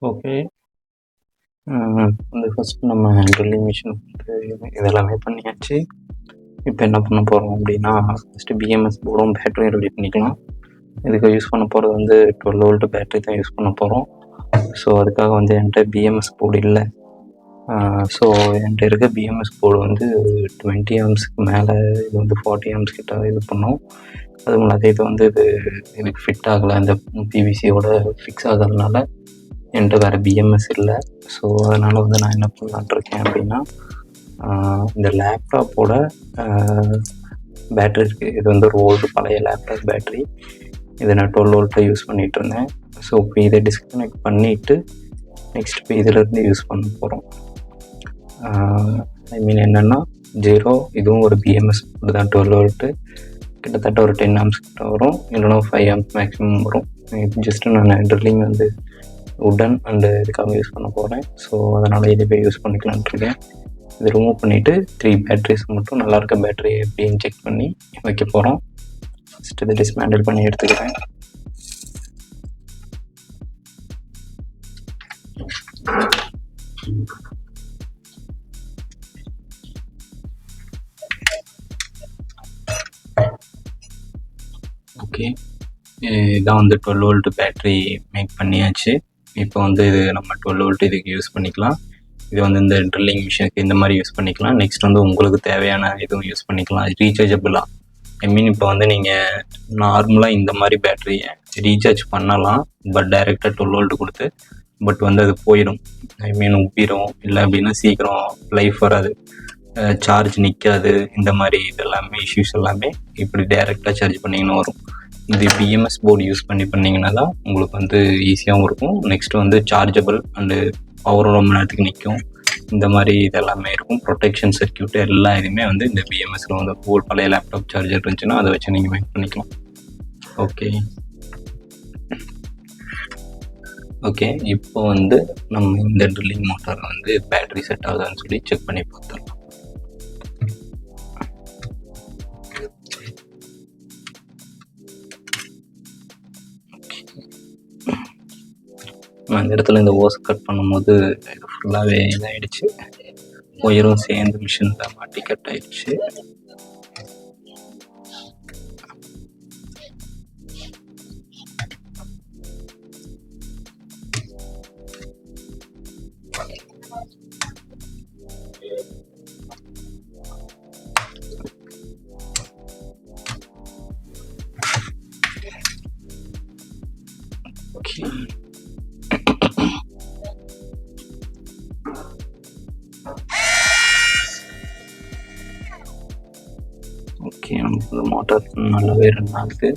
Okay. வந்து first நம்ம drilling machine வந்து இதெல்லாமே பண்ணியாச்சு. இப்போ என்ன பண்ண போகிறோம் அப்படின்னா, ஃபஸ்ட்டு பிஎம்எஸ் போர்டும் பேட்டரியும் ரெடி பண்ணிக்கலாம். இதுக்கு யூஸ் பண்ண போகிறது வந்து 12 வோல்ட் பேட்டரி தான் யூஸ் பண்ண போகிறோம். ஸோ அதுக்காக வந்து என்கிட்ட பிஎம்எஸ் போர்டு இல்லை. ஸோ என்கிட்ட இருக்க பிஎம்எஸ் போர்டு வந்து 20 ஆம்ஸ்க்கு மேலே, இது வந்து 40 ஆம்ஸ் கிட்ட இது பண்ணோம். அதுவும் இல்லாத இது வந்து இதுக்கு ஃபிட் ஆகலை, இந்த பிவிசியோட ஃபிக்ஸ் ஆகாதனால என்கிட்ட வேறு பிஎம்எஸ் இல்லை. ஸோ அதனால் வந்து நான் என்ன பண்ணலான்ட்ருக்கேன் அப்படின்னா, இந்த லேப்டாப்போட பேட்ரி இருக்குது. இது வந்து ஒரு ஓல்டு பழைய லேப்டாப் பேட்ரி. இதை நான் 12 வோல்ட்டை யூஸ் பண்ணிகிட்டு இருந்தேன். ஸோ இப்போ இதை டிஸ்கனெக்ட் பண்ணிவிட்டு நெக்ஸ்ட் இப்போ இதிலேருந்து யூஸ் பண்ண போகிறோம். ஐ மீன் என்னென்னா 0, இதுவும் ஒரு பிஎம்எஸ் போர்டு தான், 12 வோல்ட்டு. கிட்டத்தட்ட ஒரு 10 ஆம்ஸ் கிட்ட வரும், இல்லைனா 5 ஆம்ஸ் மேக்ஸிமம் வரும். இது ஜஸ்ட்டு நான் ட்ரில்லிங் வந்து உடன் அண்டு இதுக்காக யூஸ் பண்ண போகிறேன். ஸோ அதனால் இதை போய் யூஸ் பண்ணிக்கலான்ட்ருக்கேன். இதை ரிமூவ் பண்ணிவிட்டு 3 பேட்ரிஸ் மட்டும் நல்லா இருக்க பேட்டரி எப்படின்னு செக் பண்ணி வைக்க போகிறோம். ஃபஸ்ட்டு இதை டிஸ்மேண்டில் பண்ணி எடுத்துக்கிறேன். ஓகே, இதான் வந்து 12 வோல்ட் பேட்ரி மேக் பண்ணியாச்சு. இப்போ வந்து இது நம்ம 12 வோல்ட் இதுக்கு யூஸ் பண்ணிக்கலாம். இது வந்து இந்த ட்ரில்லிங் மிஷினுக்கு இந்த மாதிரி யூஸ் பண்ணிக்கலாம். நெக்ஸ்ட் வந்து உங்களுக்கு தேவையான இதுவும் யூஸ் பண்ணிக்கலாம். ரீசார்ஜபிளாக, ஐ மீன் இப்போ வந்து நீங்கள் நார்மலாக இந்த மாதிரி பேட்டரியை ரீசார்ஜ் பண்ணலாம், பட் டைரெக்டாக 12 வோல்ட் கொடுத்து. பட் வந்து அது போயிடும், ஐ மீன் உப்பிடும், இல்லை அப்படின்னா சீக்கிரம் லைஃப் வராது, சார்ஜ் நிற்காது. இந்த மாதிரி இதெல்லாமே இஷ்யூஸ் எல்லாமே இப்படி டைரெக்டாக சார்ஜ் பண்ணிங்கன்னு வரும். இது பிஎம்எஸ் போர்டு யூஸ் பண்ணிங்கன்னா தான் உங்களுக்கு வந்து ஈஸியாகவும் இருக்கும். நெக்ஸ்ட் வந்து சார்ஜபிள் அண்டு பவர் ரொம்ப நேரத்துக்கு நிற்கும். இந்த மாதிரி இதெல்லாமே இருக்கும். ப்ரொடெக்ஷன் சர்க்கியூட் எல்லா இதுவுமே வந்து இந்த பிஎம்எஸ்ல வந்து ஒரு பழைய லேப்டாப் சார்ஜர் இருந்துச்சுன்னா அதை வச்சு நீங்கள் மேக் பண்ணிக்கலாம். ஓகே, இப்போ வந்து நம்ம இந்த ட்ரில்லிங் மோட்டார் வந்து பேட்டரி செட் ஆகுதான்னு சொல்லி செக் பண்ணி பார்த்துடலாம். அந்த இடத்துல இந்த ஓஸ் கட் பண்ணும்போது இது ஃபுல்லாகவே இதாகிடுச்சு, ஒயரும் சேர்ந்து மிஷினில் மாட்டி கட் ஆகிடுச்சு. ஓகே, நமக்கு மோட்டார் நல்லாவே ரன் ஆகுது.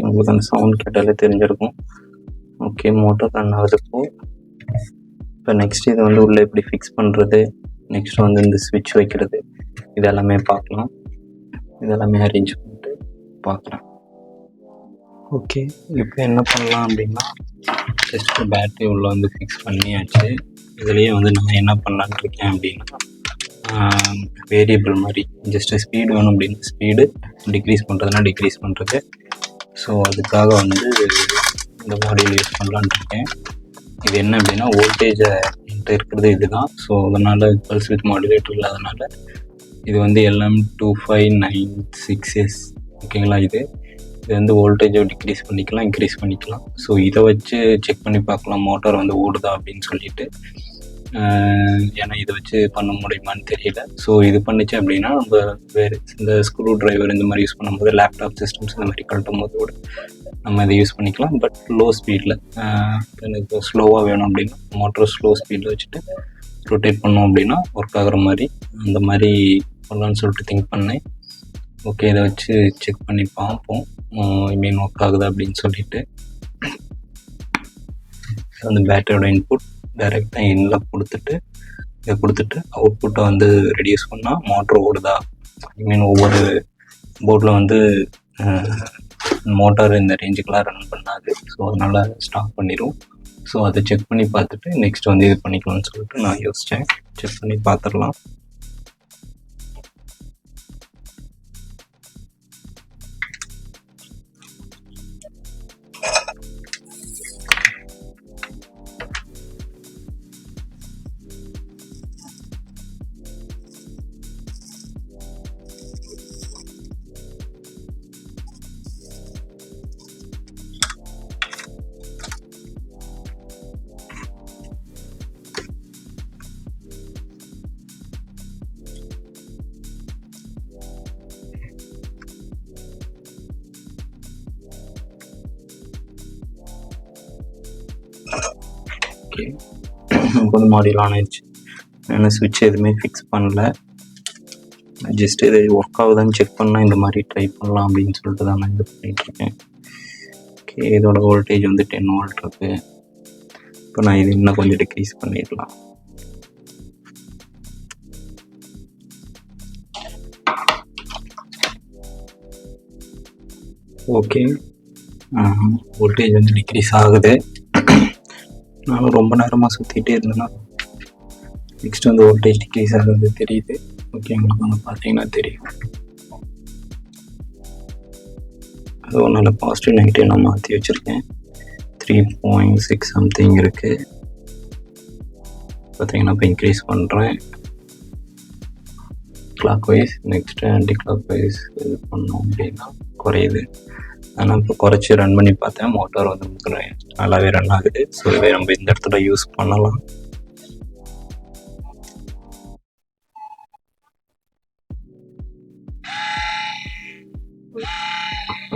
உங்களுக்கு அந்த சவுண்ட் கேட்டாலே தெரிஞ்சிருக்கும். ஓகே, மோட்டார் ரன் ஆகுதுப்போ. இப்போ நெக்ஸ்ட் இதை வந்து உள்ளே எப்படி ஃபிக்ஸ் பண்ணுறது, நெக்ஸ்ட் வந்து இந்த ஸ்விட்ச் வைக்கிறது, இதெல்லாமே பார்க்கலாம். இதெல்லாமே அரேஞ்ச் பண்ணிட்டு பார்க்குறேன். ஓகே, இப்போ என்ன பண்ணலாம் அப்படின்னா, ஜஸ்ட் பேட்டரி உள்ளே வந்து ஃபிக்ஸ் பண்ணியாச்சு. இதுலேயே வந்து நான் என்ன பண்ணலான்னு இருக்கேன் அப்படின்னா, வேரியபிள் மாதிரி ஜஸ்ட்டு ஸ்பீடு வேணும் அப்படின்னா ஸ்பீடு, டிக்ரீஸ் பண்ணுறதுனா டிக்ரீஸ் பண்ணுறது. ஸோ அதுக்காக வந்து இந்த மாடியூல் யூஸ் பண்ணலான்னு இருக்கேன். இது என்ன அப்படின்னா, வோல்டேஜை என்கிட்ட இருக்கிறது இதுதான். ஸோ அதனால் பல்ஸ் வித் மாடுலேட்டர் இல்லாதனால இது வந்து LM2596S. ஓகேங்களா, இது வந்து வோல்டேஜை டிக்ரீஸ் பண்ணிக்கலாம், இன்க்ரீஸ் பண்ணிக்கலாம். ஸோ இதை வச்சு செக் பண்ணி பார்க்கலாம் மோட்டார் வந்து ஓடுதா அப்படின்னு சொல்லிட்டு. ஏன்னா இதை வச்சு பண்ண முடியுமான்னு தெரியல. ஸோ இது பண்ணிச்சு அப்படின்னா நம்ம வேறு இந்த ஸ்க்ரூ ட்ரைவர் இந்த மாதிரி யூஸ் பண்ணும்போது, லேப்டாப் சிஸ்டம்ஸ் இந்த மாதிரி கழட்டும் போது கூட நம்ம இதை யூஸ் பண்ணிக்கலாம். பட் லோ ஸ்பீடில், எனக்கு ஸ்லோவாக வேணும் அப்படின்னா மோட்டர் ஸ்லோ ஸ்பீடில் வச்சுட்டு ரொட்டேட் பண்ணோம் அப்படின்னா ஒர்க் ஆகிற மாதிரி, அந்த மாதிரி பண்ணலான்னு சொல்லிட்டு திங்க் பண்ணேன். ஓகே, இதை வச்சு செக் பண்ணி பார்ப்போம், ஐ மீன் ஒர்க் ஆகுதா அப்படின்னு சொல்லிட்டு. அந்த பேட்டரியோட இன்புட் டைரெக்டாக இன்ல கொடுத்துட்டு, இதை கொடுத்துட்டு அவுட்புட்டை வந்து ரெடியூஸ் பண்ணால் மோட்டர் ஓடுதா, ஐ மீன் ஒவ்வொரு போர்டில் வந்து மோட்டார் இந்த ரேஞ்சுக்கெலாம் ரன் பண்ணாது. ஸோ அதனால் ஸ்டாப் பண்ணிடும். ஸோ அதை செக் பண்ணி பார்த்துட்டு நெக்ஸ்ட் வந்து இது பண்ணிக்கலாம்னு சொல்லிட்டு நான் யோசித்தேன். செக் பண்ணி பார்த்துடலாம். ஓகே, கொஞ்சம் மாடியில் ஆன் ஆயிடுச்சு. நான் ஸ்விட்ச் எதுவுமே ஃபிக்ஸ் பண்ணல. ஜஸ்ட் இது ஒர்க் ஆகுதான்னு செக் பண்ணால் இந்த மாதிரி ட்ரை பண்ணலாம் அப்படின்னு சொல்லிட்டு தான் நான் இது பண்ணிகிட்ருக்கேன். ஓகே, இதோட வோல்டேஜ் வந்து 10 வோல்ட் இருக்குது. இப்போ நான் இது இன்னும் கொஞ்சம் டிக்ரீஸ் பண்ணிடலாம். ஓகே, வோல்டேஜ் வந்து டிக்ரீஸ் ஆகுது. நானும் ரொம்ப நேரமாக சுற்றிட்டே இருந்தேன்னா நெக்ஸ்ட் வந்து வோல்டேஜ் டிக்ரீஸ் ஆகுது தெரியுது. ஓகே, உங்களுக்கு வந்து பார்த்தீங்கன்னா தெரியும். அது ஒன்றும் இல்லை, பாசிட்டிவ் நெகட்டிவ் நான் மாற்றி வச்சுருக்கேன். 3.6 சம்திங் இருக்குது. பார்த்தீங்கன்னா இப்போ இன்க்ரீஸ் பண்ணுறேன் clockwise. Next anti clockwise இது பண்ணோம் அப்படின்னா குறையுது. ஆனால் இப்போ குறைச்சி ரன் பண்ணி பார்த்தேன், மோட்டார் வந்து நல்லாவே ரன் ஆகுது. ஸோ இதை நம்ம இந்த இடத்துல யூஸ் பண்ணலாம்.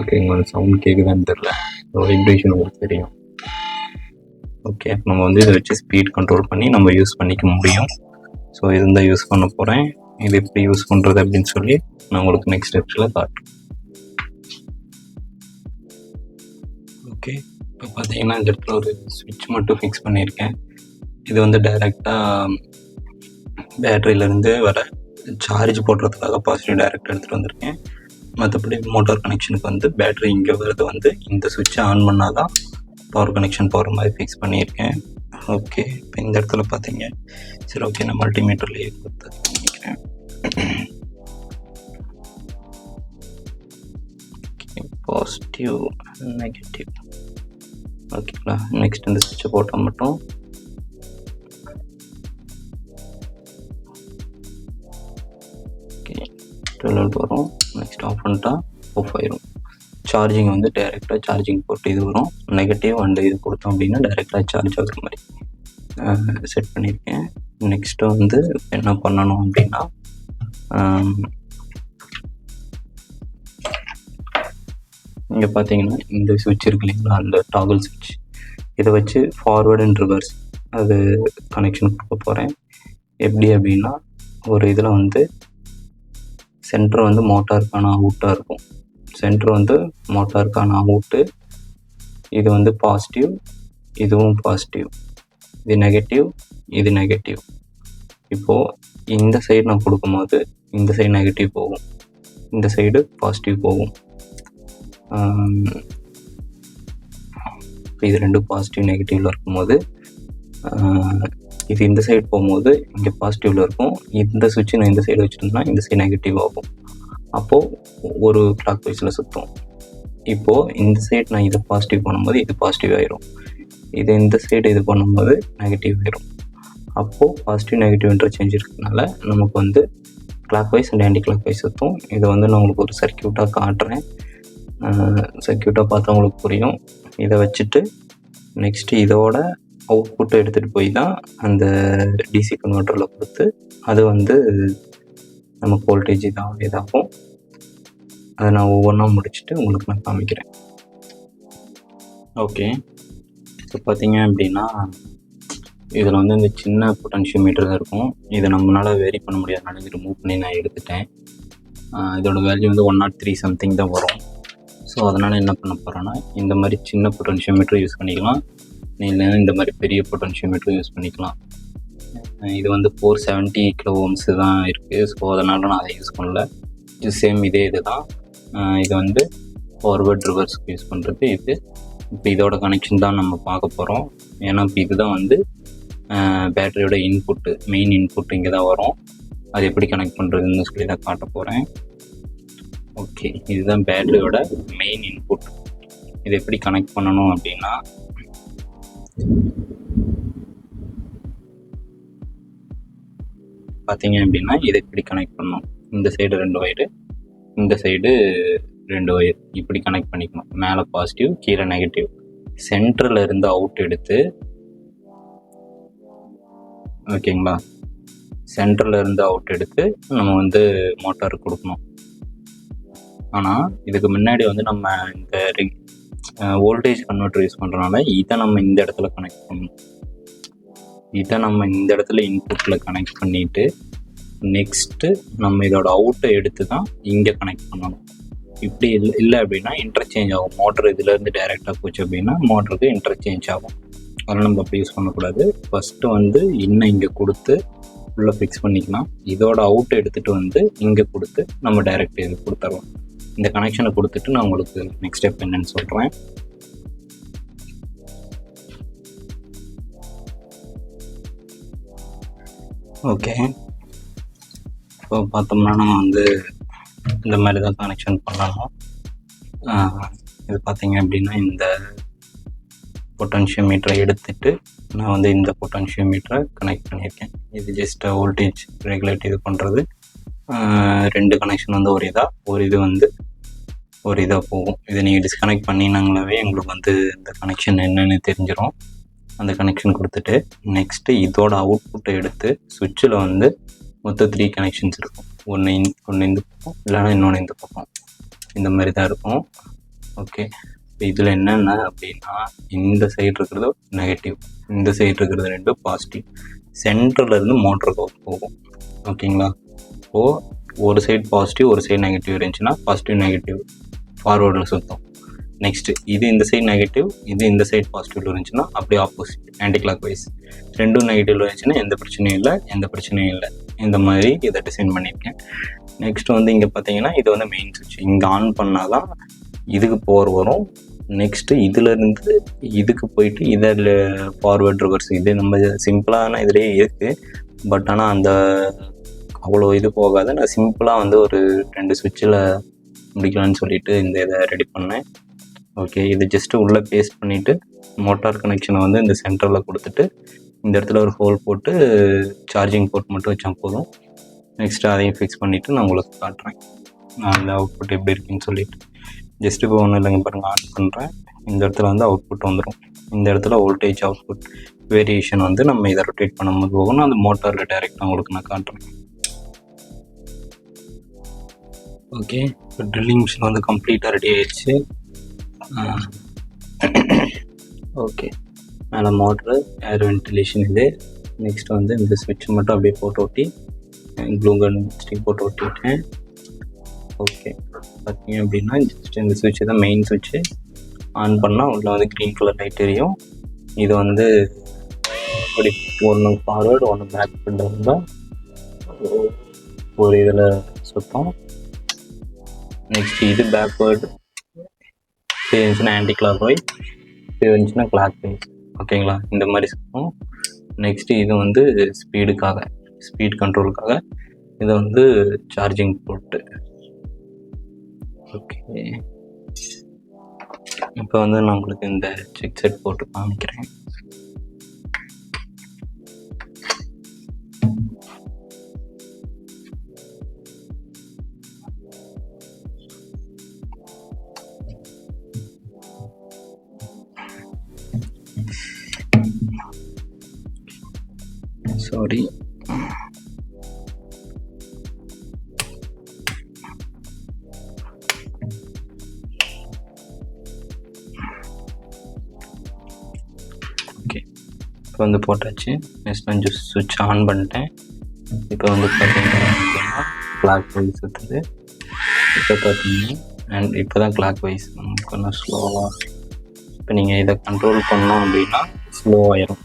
ஓகே, உங்களுக்கு சவுண்ட் கேட்குதான்னு தெரில, வைப்ரேஷன் உங்களுக்கு தெரியும். ஓகே, நம்ம வந்து இதை வச்சு ஸ்பீட் கண்ட்ரோல் பண்ணி நம்ம யூஸ் பண்ணிக்க முடியும். ஸோ இது தான் யூஸ் பண்ண போகிறேன். இது எப்படி யூஸ் பண்ணுறது அப்படின்னு சொல்லி நான் உங்களுக்கு நெக்ஸ்ட் ஸ்டெப்ஸில் காட்டுறேன். ஓகே, இப்போ பார்த்தீங்கன்னா இந்த இடத்துல ஒரு ஸ்விட்ச் மட்டும் ஃபிக்ஸ் பண்ணியிருக்கேன். இது வந்து டைரெக்டாக பேட்டரியிலேருந்து வர சார்ஜ் போடுறதுக்காக பாசிட்டிவ் டைரெக்டாக எடுத்துகிட்டு வந்திருக்கேன். மற்றபடி மோட்டார் கனெக்ஷனுக்கு வந்து பேட்டரி இங்கே வருது வந்து இந்த சுவிட்சை ஆன் பண்ணால் தான் பவர் கனெக்ஷன் போகிற மாதிரி ஃபிக்ஸ் பண்ணியிருக்கேன். ஓகே, இப்போ இந்த இடத்துல பார்த்தீங்க. சரி, ஓகே, நான் மல்டிமீட்டர்லேயே கொடுத்து நினைக்கிறேன். Positive negative. ஓகேங்களா, நெக்ஸ்ட் இந்த சுவிட்சை போட்டால் மட்டும் ஓகே 12 வரும். நெக்ஸ்ட் ஆஃப் பண்ணிட்டா ஆஃப் ஆயிரும். சார்ஜிங் வந்து டைரெக்டாக சார்ஜிங் போட்டு இது வரும். நெகட்டிவ் அண்ட் இது கொடுத்தோம் அப்படின்னா டைரெக்டாக சார்ஜ் ஆகுற மாதிரி செட் பண்ணியிருக்கேன். நெக்ஸ்ட்டு வந்து என்ன பண்ணணும் அப்படின்னா இங்கே பார்த்தீங்கன்னா இந்த சுவிட்ச் இருக்கு இல்லைங்களா, அந்த டாகல் சுவிட்ச், இதை வச்சு ஃபார்வேர்டு அண்ட் ரிவர்ஸ் அது கனெக்ஷன் கொடுக்க போகிறேன். எப்படி அப்படின்னா ஒரு இதில் வந்து சென்டர் வந்து மோட்டாருக்கான அவுட்டாக இருக்கும். சென்டர் வந்து மோட்டாருக்கான அவுட்டு. இது வந்து பாசிட்டிவ், இதுவும் பாசிட்டிவ். இது நெகட்டிவ், இது நெகட்டிவ். இப்போது இந்த சைடு நான் கொடுக்கும்போது இந்த சைடு நெகட்டிவ் போகும், இந்த சைடு பாசிட்டிவ் போகும். இது ரெண்டும் பாசிட்டிவ் நெகட்டிவில் இருக்கும்போது இது இந்த சைடு போகும்போது இங்கே பாசிட்டிவில் இருக்கும். இந்த சுவிட்சை நான் இந்த சைடு வச்சுருந்தேன்னா இந்த சைடு நெகட்டிவ் ஆகும். அப்போது ஒரு கிளாக் வைஸில் சுற்றும். இப்போது இந்த சைடு நான் இதை பாசிட்டிவ் பண்ணும்போது இது பாசிட்டிவ் ஆயிரும், இது இந்த சைடு இது பண்ணும்போது நெகட்டிவ் ஆயிரும். அப்போது பாசிட்டிவ் நெகட்டிவ் இன்டர்சேஞ்ச் இருக்கிறதுனால நமக்கு வந்து clockwise and anti clockwise சுற்றும். இதை வந்து நான் உங்களுக்கு ஒரு சர்க்கியூட்டாக காட்டுறேன். சர்க்கியூட்டாக பார்த்தா உங்களுக்கு புரியும். இதை வச்சுட்டு நெக்ஸ்ட்டு இதோட அவுட்புட்டை எடுத்துகிட்டு போய் தான் அந்த டிசி கன்வெர்ட்டரில் கொடுத்து அது வந்து நமக்கு வோல்டேஜ் இதாகும். அதை நான் ஒவ்வொன்றா முடிச்சுட்டு உங்களுக்கு நான் காமிக்கிறேன். ஓகே, இப்போ பார்த்தீங்க அப்படின்னா இதில் வந்து இந்த சின்ன பொட்டன்ஷியோமீட்டர் தான் இருக்கும். இதை நம்மளால் வேரி பண்ண முடியாதனால இது ரிமூவ் பண்ணி நான் எடுத்துட்டேன். இதோட வேல்யூ வந்து 103 சம்திங் தான் வரும். ஸோ அதனால் என்ன பண்ண போகிறேன்னா இந்த மாதிரி சின்ன பொட்டன்ஷியோமீட்டர் யூஸ் பண்ணிக்கலாம், இல்லைன்னா இந்த மாதிரி பெரிய பொட்டன்ஷியோமீட்டர் யூஸ் பண்ணிக்கலாம். இது வந்து 470 கிலோ ஓம்ஸ் தான் இருக்குது. ஸோ அதனால் நான் அதை யூஸ் பண்ணல. இது சேம் இதே இது தான். இது வந்து ஃபார்வர்ட் ரிவர்ஸ்க்கு யூஸ் பண்ணுறது இது. இப்போ இதோட கனெக்ஷன் தான் நம்ம பார்க்க போகிறோம். ஏன்னா இப்போ இதுதான் வந்து பேட்டரியோட இன்புட்டு, மெயின் இன்புட் இங்கே தான் வரும். அது எப்படி கனெக்ட் பண்ணுறதுன்னு சொல்லி தான் காட்ட போகிறேன். ஓகே, இதுதான் பேட்டரியோட மெயின் இன்புட். இதை எப்படி கனெக்ட் பண்ணணும் அப்படின்னா, பார்த்தீங்க அப்படின்னா இதை எப்படி கனெக்ட் பண்ணணும். இந்த சைடு 2 ஒயரு, இந்த சைடு 2 ஒயர், இப்படி கனெக்ட் பண்ணிக்கணும். மேலே பாசிட்டிவ், கீழே நெகட்டிவ். சென்டரில் இருந்து அவுட் எடுத்து, ஓகேங்களா, சென்டரில் இருந்து அவுட் எடுத்து நம்ம வந்து மோட்டாருக்கு கொடுக்கணும். ஆனால் இதுக்கு முன்னாடி வந்து நம்ம இந்த வோல்டேஜ் கன்வெர்ட்டர் யூஸ் பண்ணுறதுனால இதை நம்ம இந்த இடத்துல கனெக்ட் பண்ணணும். இதை நம்ம இந்த இடத்துல இன்புட்டில் கனெக்ட் பண்ணிவிட்டு நெக்ஸ்ட்டு நம்ம இதோட அவுட்டை எடுத்து தான் இங்கே கனெக்ட் பண்ணணும். இப்படி இல்லை அப்படின்னா இன்டர்சேஞ்ச் ஆகும். மோட்டர் இதிலேருந்து டைரெக்டாக போச்சு அப்படின்னா மோட்டருக்கு இன்டர்சேஞ்ச் ஆகும். அதனால் நம்ம அப்படி யூஸ் பண்ணக்கூடாது. ஃபஸ்ட்டு வந்து இன்னும் இங்கே கொடுத்து உள்ளே ஃபிக்ஸ் பண்ணிக்கலாம். இதோட அவுட்டை எடுத்துகிட்டு வந்து இங்கே கொடுத்து நம்ம டைரெக்ட் இது கொடுத்துடலாம். இந்த கனெக்ஷனை கொடுத்துட்டு நான் உங்களுக்கு நெக்ஸ்ட் ஸ்டெப் என்னன்னு சொல்கிறேன். ஓகே, இப்போ பார்த்தோம்னா நம்ம வந்து இந்த மாதிரி தான் கனெக்ஷன் பண்ணணும். இது பார்த்தீங்க அப்படின்னா இந்த பொட்டன்ஷியோமீட்டரை எடுத்துட்டு நான் வந்து இந்த பொட்டன்ஷியோமீட்டரை கனெக்ட் பண்ணியிருக்கேன். இது ஜஸ்ட் வோல்டேஜ் ரெகுலேட் இது பண்ணுறது. 2 கனெக்ஷன் வந்து ஒரு இது வந்து ஒரு இதாக போகும். இதை நீங்கள் டிஸ்கனெக்ட் பண்ணினாங்களாவே எங்களுக்கு வந்து இந்த கனெக்ஷன் என்னென்னு தெரிஞ்சிடும். அந்த கனெக்ஷன் கொடுத்துட்டு நெக்ஸ்ட்டு இதோட அவுட்புட்டை எடுத்து சுவிட்சில் வந்து மொத்தம் 3 கனெக்ஷன்ஸ் இருக்கும். ஒன்று இந்த பக்கம், இல்லைன்னா இன்னொன்று இந்த பக்கம், இந்த மாதிரி தான் இருக்கும். ஓகே, இப்போ இதில் என்னென்ன அப்படின்னா இந்த சைடு இருக்கிறது நெகட்டிவ், இந்த சைடு இருக்கிறது 2 பாசிட்டிவ். சென்டர்லேருந்து மோட்டருக்கு போகும். ஓகேங்களா, இப்போது ஒரு சைடு பாசிட்டிவ் ஒரு சைடு நெகட்டிவ் இருந்துச்சுன்னா பாசிட்டிவ் நெகட்டிவ் ஃபார்வர்டில் சுற்றும். நெக்ஸ்ட்டு இது இந்த சைடு நெகட்டிவ், இது இந்த சைடு பாசிட்டிவ் இருந்துச்சுன்னா அப்படியே opposite anti clockwise. 2 negative இருந்துச்சுன்னா எந்த பிரச்சனையும் இல்லை. இந்த மாதிரி இதை டிசைன் பண்ணியிருக்கேன். நெக்ஸ்ட் வந்து இங்கே பார்த்தீங்கன்னா இது வந்து மெயின் சுவிட்ச். இங்கே ஆன் பண்ணால் தான் இதுக்கு பவர் வரும். நெக்ஸ்ட்டு இதிலேருந்து இதுக்கு போயிட்டு இதில் ஃபார்வர்ட் ரிவர்ஸ். இது நம்ம சிம்பிளான இதிலே இருக்குது. பட் ஆனால் அந்த அவ்வளோ இது போகாது. நான் சிம்பிளாக வந்து ஒரு 2 சுவிட்சில் முடிக்கலான்னு சொல்லிட்டு இந்த இதை ரெடி பண்ணேன். ஓகே, இது ஜஸ்ட்டு உள்ளே பேஸ்ட் பண்ணிவிட்டு மோட்டார் கனெக்ஷனை வந்து இந்த சென்டரில் கொடுத்துட்டு இந்த இடத்துல ஒரு ஹோல் போட்டு சார்ஜிங் போர்ட் மட்டும் வச்சா போதும். நெக்ஸ்ட்டு அதையும் ஃபிக்ஸ் பண்ணிவிட்டு நான் உங்களுக்கு காட்டுறேன் அந்த அவுட்புட் எப்படி இருக்குன்னு சொல்லிட்டு. ஜஸ்ட்டு இப்போ ஒன்றும் இல்லைங்க பாருங்கள், ஆன் பண்ணுறேன். இந்த இடத்துல வந்து அவுட்புட் வந்துடும். இந்த இடத்துல வோல்டேஜ் அவுட்புட் வேரியேஷன் வந்து நம்ம இதை ரொட்டேட் பண்ணும்போது போகணும். அந்த மோட்டாரில் டைரெக்டாக உங்களுக்கு நான் காட்டுறேன். ஓகே, இப்போ ட்ரில்லிங் மிஷின் வந்து கம்ப்ளீட்டாக ரெடி ஆயிடுச்சு. ஓகே, மேலே மோட்ரு, ஏர் வென்டிலேஷன் இது. நெக்ஸ்ட் வந்து இந்த ஸ்விட்ச் மட்டும் அப்படியே போட்டு ஒட்டி க்ளூகன் ஸ்டிக் போட்டு ஒட்டிட்டேன். ஓகே, பார்த்தீங்க அப்படின்னா ஜஸ்ட் இந்த சுவிட்சு தான் மெயின் சுவிட்சு. ஆன் பண்ணால் உள்ள வந்து க்ரீன் கலர் லைட் எரியும். இது வந்து இப்படி ஒன்று ஃபார்வேர்டு ஒன்று பேக் இருந்தால் ஒரு இதில் சுத்தம். நெக்ஸ்ட் இது பேக்வேர்டு, இது இருந்துச்சுன்னா ஆன்டி கிளாக் வைஸ், இது இருந்துச்சுன்னா கிளாக் வைஸ். ஓகேங்களா, இந்த மாதிரி சுத்தம். நெக்ஸ்ட்டு இது வந்து ஸ்பீட் கண்ட்ரோலுக்காக. இது வந்து சார்ஜிங் போர்ட்டு. ஓகே, இப்போ வந்து நான் உங்களுக்கு இந்த செக் செட் போட்டு காமிக்கிறேன். சாரி, ஓகே, இப்போ வந்து போட்டாச்சு. நெக்ஸ்ட் வந்து சுவிட்ச் ஆன் பண்ணிட்டேன். இப்போ வந்து பார்த்தீங்கன்னா கிளாக் வைஸ் சுற்றுது. இப்போ பார்த்தீங்கன்னா அண்ட் இப்போ தான் கிளாக் வைஸ். நமக்கு கொஞ்சம் ஸ்லோவாக. இப்போ நீங்கள் இதை கண்ட்ரோல் பண்ணோம் அப்படின்னா ஸ்லோவாயிரும்.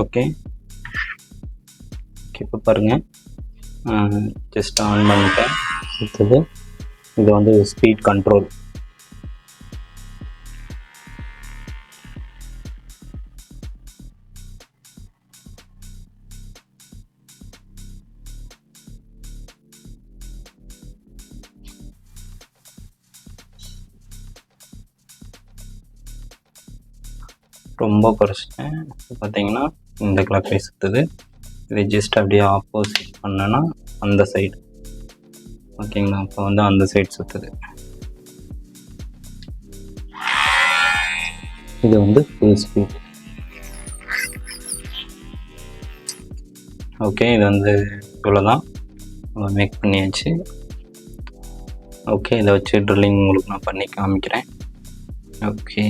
ஓகே, இப்போ பாருங்கள், ஜஸ்ட் ஆன் பண்ணிட்டேன். அடுத்தது இது வந்து ஸ்பீட் கண்ட்ரோல். ரொம்ப குறைச்சிட்டேன். பார்த்தீங்கன்னா இந்த கிளாக் வைஸ் சுற்றுது. இதை ஜஸ்ட் அப்படியே ஆப்போசிட் பண்ணேன்னா அந்த சைடு, ஓகேங்களா? அப்போ வந்து அந்த சைடு சுற்றுது. இது வந்து ஃபுல் ஸ்பீட். ஓகே, இது வந்து இவ்வளோதான் நம்ம மேக் பண்ணியாச்சு. ஓகே, இதை வச்சு ட்ரில்லிங் உங்களுக்கு நான் பண்ணி காமிக்கிறேன். ஓகே.